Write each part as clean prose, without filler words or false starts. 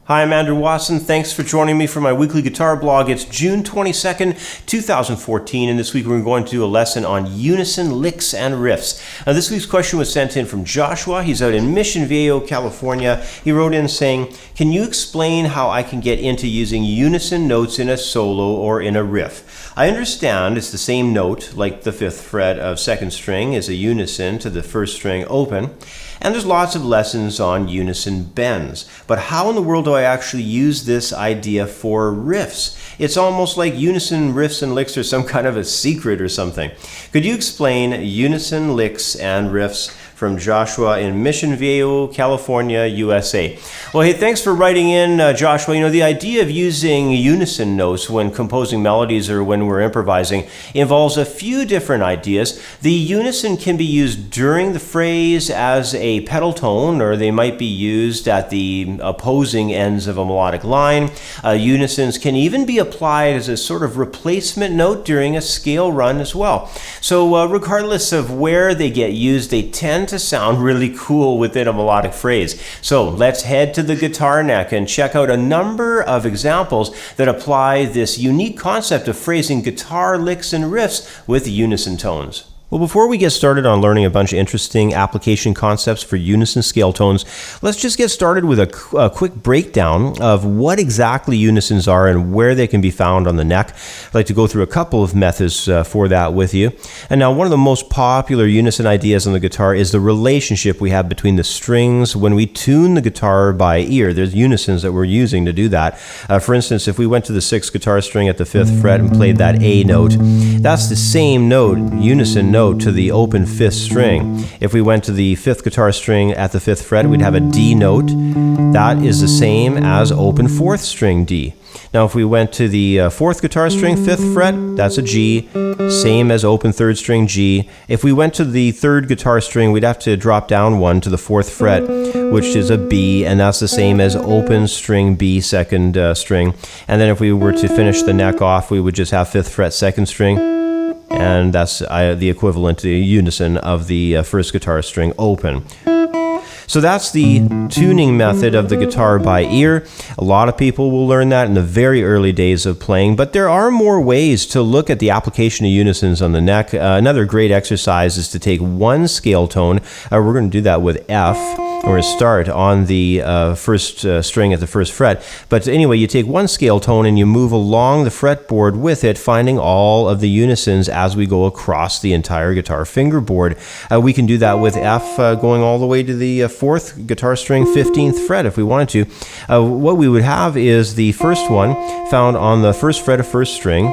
Hi, I'm Andrew Wasson. Thanks for joining me for my weekly guitar blog. It's June 22nd, 2014, and this week we're going to do a lesson on unison licks and riffs. Now, this week's question was sent in from Joshua. He's out in Mission Viejo, California. He wrote in saying, "Can you explain how I can get into using unison notes in a solo or in a riff? I understand it's the same note, like the 5th fret of 2nd string is a unison to the 1st string open, and there's lots of lessons on unison bends. But how in the world do I actually use this idea for riffs? It's almost like unison riffs and licks are some kind of a secret or something. Could you explain unison licks and riffs?" From Joshua in Mission Viejo, California, USA. Well, hey, thanks for writing in, Joshua. You know, the idea of using unison notes when composing melodies or when we're improvising involves a few different ideas. The unison can be used during the phrase as a pedal tone, or they might be used at the opposing ends of a melodic line. Unisons can even be applied as a sort of replacement note during a scale run as well. So regardless of where they get used, they tend to sound really cool within a melodic phrase. So let's head to the guitar neck and check out a number of examples that apply this unique concept of phrasing guitar licks and riffs with unison tones. Well, before we get started on learning a bunch of interesting application concepts for unison scale tones, let's just get started with a quick breakdown of what exactly unisons are and where they can be found on the neck. I'd like to go through a couple of methods for that with you. And now, one of the most popular unison ideas on the guitar is the relationship we have between the strings when we tune the guitar by ear. There's unisons that we're using to do that. For instance, if we went to the 6th guitar string at the 5th fret and played that A note, that's the same note, unison note, to the open 5th string. If we went to the 5th guitar string at the 5th fret, we'd have a D note. That is the same as open 4th string D. Now, if we went to the 4th guitar string, 5th fret, that's a G, same as open 3rd string G. If we went to the 3rd guitar string, we'd have to drop down one to the 4th fret, which is a B, and that's the same as open string B, 2nd string. And then if we were to finish the neck off, we would just have 5th fret, 2nd string, and that's the equivalent to the unison of the 1st guitar string open. So that's the tuning method of the guitar by ear. A lot of people will learn that in the very early days of playing, but there are more ways to look at the application of unisons on the neck. Another great exercise is to take one scale tone. We're going to do that with F. We're going to start on the 1st string at the 1st fret. But anyway, you take one scale tone and you move along the fretboard with it, finding all of the unisons as we go across the entire guitar fingerboard. We can do that with F going all the way to the 4th guitar string, 15th fret if we wanted to. What we would have is the first one found on the 1st fret of 1st string,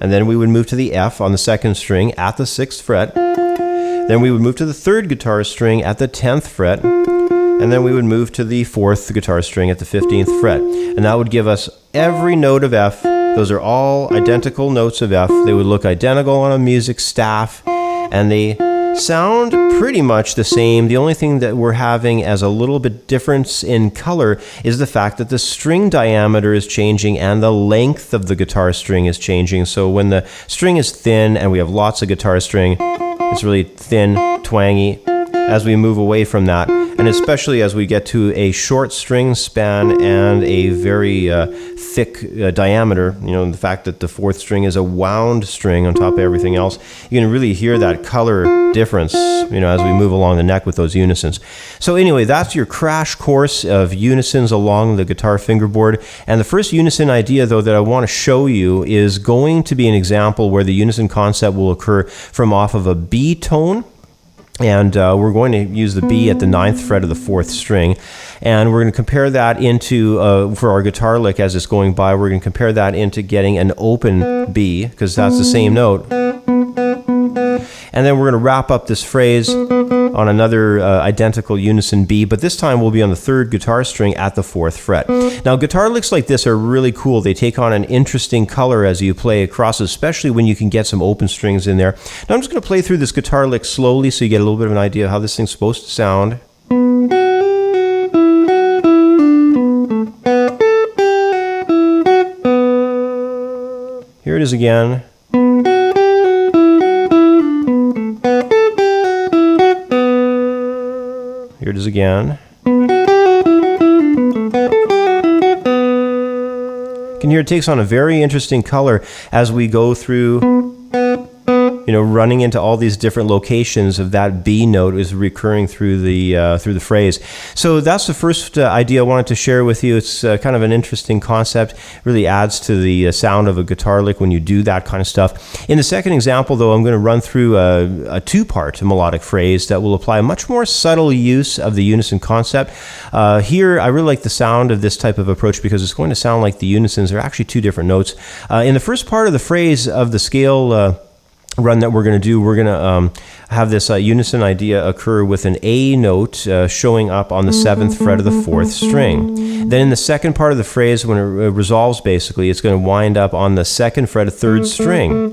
and then we would move to the F on the 2nd string at the 6th fret. Then we would move to the 3rd guitar string at the 10th fret, and then we would move to the 4th guitar string at the 15th fret. And that would give us every note of F. Those are all identical notes of F. They would look identical on a music staff, and they sound pretty much the same. The only thing that we're having as a little bit difference in color is the fact that the string diameter is changing and the length of the guitar string is changing. So when the string is thin and we have lots of guitar string, it's really thin, twangy. As we move away from that, and especially as we get to a short string span and a very thick diameter, you know, the fact that the 4th string is a wound string on top of everything else, you can really hear that color difference, you know, as we move along the neck with those unisons. So anyway, that's your crash course of unisons along the guitar fingerboard. And the first unison idea, though, that I want to show you is going to be an example where the unison concept will occur from off of a B tone. And we're going to use the B at the 9th fret of the 4th string. And we're going to compare that into, for our guitar lick as it's going by, we're going to compare that into getting an open B, because that's the same note. And then we're going to wrap up this phrase on another identical unison B, but this time we'll be on the 3rd guitar string at the 4th fret. Now, guitar licks like this are really cool. They take on an interesting color as you play across, especially when you can get some open strings in there. Now, I'm just going to play through this guitar lick slowly so you get a little bit of an idea of how this thing's supposed to sound. Here it is again. Here it is again. can hear it takes on a very interesting color as we go through, running into all these different locations of that B note is recurring through the phrase. So that's the first idea I wanted to share with you. It's kind of an interesting concept. Really adds to the sound of a guitar lick when you do that kind of stuff. In the second example, though, I'm going to run through a two-part melodic phrase that will apply a much more subtle use of the unison concept. Here, I really like the sound of this type of approach because it's going to sound like the unisons are actually two different notes. In the first part of the phrase of the scale run that we're going to do, we're going to have this unison idea occur with an A note showing up on the 7th fret of the 4th string. Then in the second part of the phrase, when it resolves basically, it's going to wind up on the 2nd fret of 3rd string.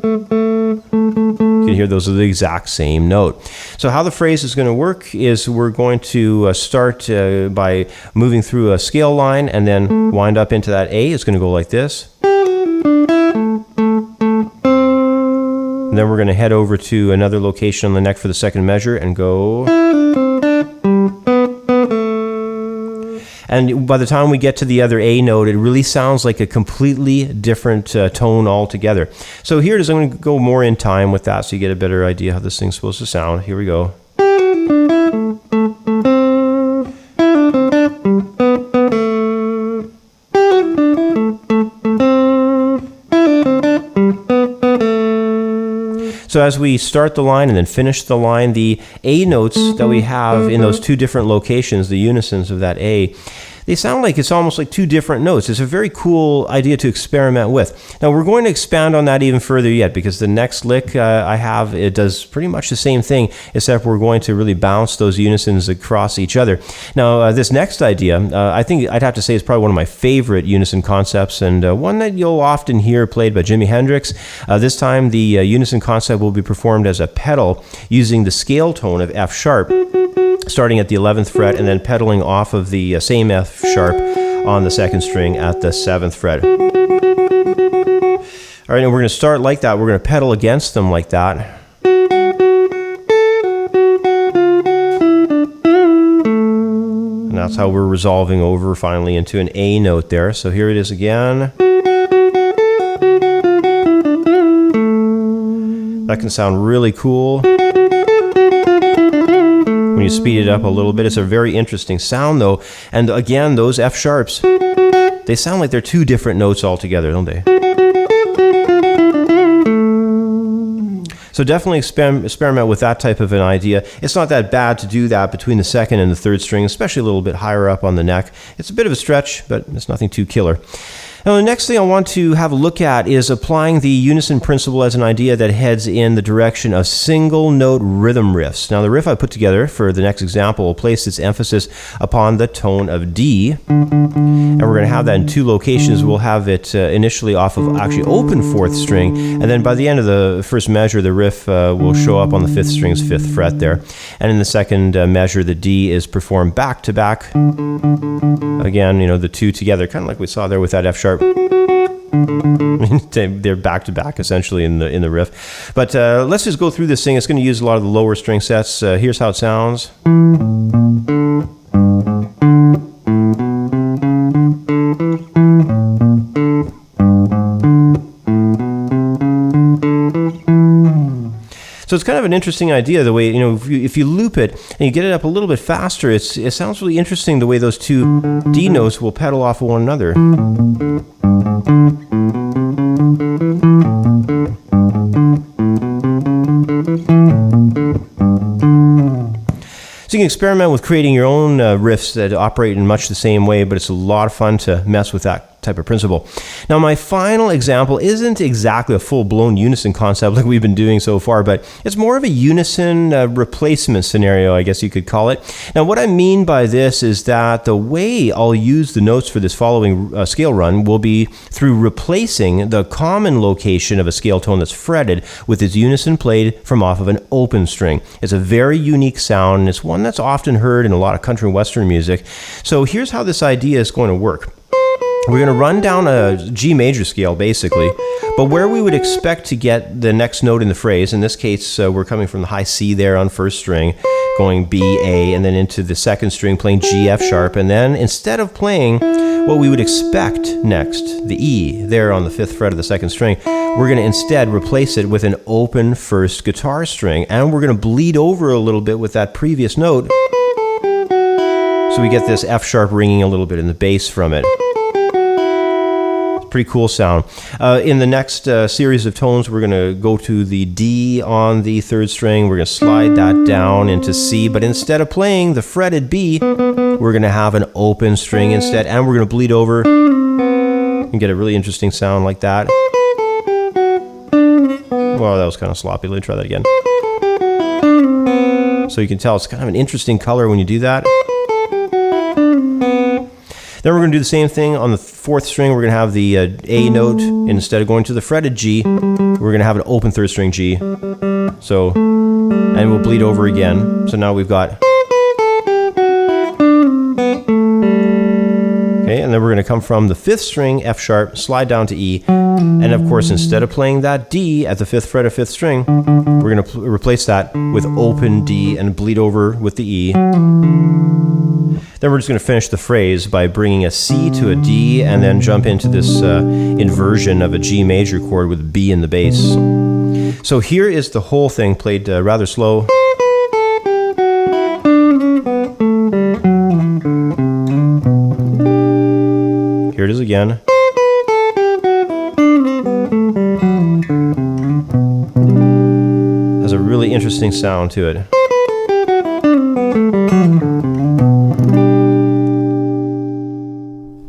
You can hear those are the exact same note. So how the phrase is going to work is we're going to start by moving through a scale line and then wind up into that A. It's going to go like this. And then we're going to head over to another location on the neck for the second measure and go. And by the time we get to the other A note, it really sounds like a completely different tone altogether. So here it is. I'm going to go more in time with that so you get a better idea how this thing's supposed to sound. Here we go. So as we start the line and then finish the line, the A notes that we have in those two different locations, the unisons of that A, they sound like it's almost like two different notes. It's a very cool idea to experiment with. Now we're going to expand on that even further yet because the next lick I have, it does pretty much the same thing, except we're going to really bounce those unisons across each other. Now this next idea, I think I'd have to say is probably one of my favorite unison concepts and one that you'll often hear played by Jimi Hendrix. This time the unison concept will be performed as a pedal using the scale tone of F sharp, starting at the 11th fret and then pedaling off of the same F sharp on the 2nd string at the 7th fret. All right, and we're going to start like that. We're going to pedal against them like that. And that's how we're resolving over finally into an A note there. So here it is again. That can sound really cool. When you speed it up a little bit, it's a very interesting sound though. And again, those F sharps, they sound like they're two different notes altogether, don't they? So definitely experiment with that type of an idea. It's not that bad to do that between the 2nd and the 3rd string, especially a little bit higher up on the neck. It's a bit of a stretch, but it's nothing too killer. Now, the next thing I want to have a look at is applying the unison principle as an idea that heads in the direction of single note rhythm riffs. Now, the riff I put together for the next example will place its emphasis upon the tone of D, and we're going to have that in two locations. We'll have it initially off of actually open 4th string, and then by the end of the first measure, the riff will show up on the 5th string's 5th fret there. And in the second measure, the D is performed back to back. Again, the two together, kind of like we saw there with that F sharp. They're back to back essentially in the riff. But let's just go through this thing. It's going to use a lot of the lower string sets. Here's how it sounds. So it's kind of an interesting idea, the way, if you loop it and you get it up a little bit faster, it sounds really interesting the way those two D notes will pedal off of one another. So you can experiment with creating your own riffs that operate in much the same way, but it's a lot of fun to mess with that type of principle. Now, my final example isn't exactly a full-blown unison concept like we've been doing so far, but it's more of a unison replacement scenario, I guess you could call it. Now, what I mean by this is that the way I'll use the notes for this following scale run will be through replacing the common location of a scale tone that's fretted with its unison played from off of an open string. It's a very unique sound, and it's one that's often heard in a lot of country and western music. So here's how this idea is going to work. We're going to run down a G major scale, basically, but where we would expect to get the next note in the phrase, in this case, we're coming from the high C there on 1st string, going B, A, and then into the second string playing G, F sharp, and then instead of playing what we would expect next, the E, there on the 5th fret of the 2nd string, we're going to instead replace it with an open first guitar string, and we're going to bleed over a little bit with that previous note, so we get this F sharp ringing a little bit in the bass from it. Pretty cool sound. In the next series of tones, we're going to go to the D on the 3rd string. We're going to slide that down into C, but instead of playing the fretted B, we're going to have an open string instead, and we're going to bleed over and get a really interesting sound like that. Well, that was kind of sloppy. Let me try that again. So you can tell it's kind of an interesting color when you do that. Then we're going to do the same thing on the 4th string. We're going to have the A note. Instead of going to the fretted G, we're going to have an open 3rd string G. So, and we'll bleed over again. So now we've got... Okay, and then we're going to come from the 5th string, F sharp, slide down to E. And of course, instead of playing that D at the 5th fret of 5th string, we're going to replace that with open D and bleed over with the E. Then we're just going to finish the phrase by bringing a C to a D and then jump into this inversion of a G major chord with B in the bass. So here is the whole thing played rather slow. Here it is again. Has a really interesting sound to it.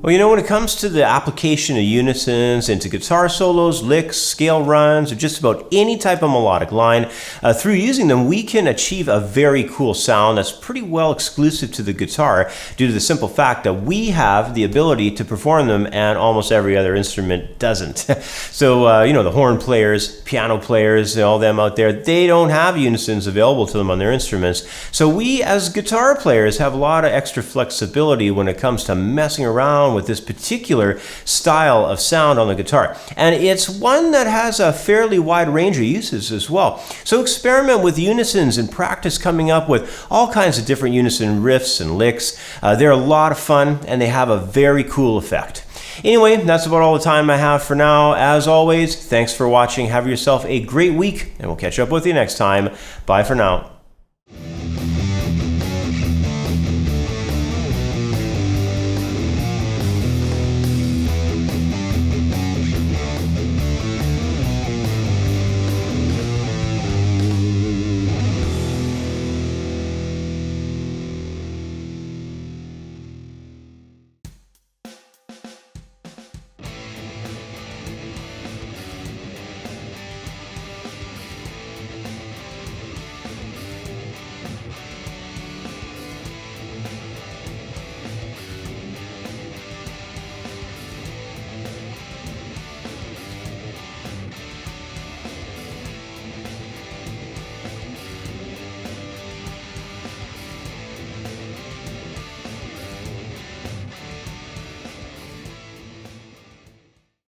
Well, you know, when it comes to the application of unisons into guitar solos, licks, scale runs, or just about any type of melodic line, through using them, we can achieve a very cool sound that's pretty well exclusive to the guitar due to the simple fact that we have the ability to perform them and almost every other instrument doesn't. So, you know, the horn players, piano players, all them out there, they don't have unisons available to them on their instruments. So we, as guitar players, have a lot of extra flexibility when it comes to messing around with this particular style of sound on the guitar. And it's one that has a fairly wide range of uses as well. So experiment with unisons and practice coming up with all kinds of different unison riffs and licks. They're a lot of fun and they have a very cool effect. Anyway, that's about all the time I have for now. As always, thanks for watching. Have yourself a great week and we'll catch up with you next time. Bye for now.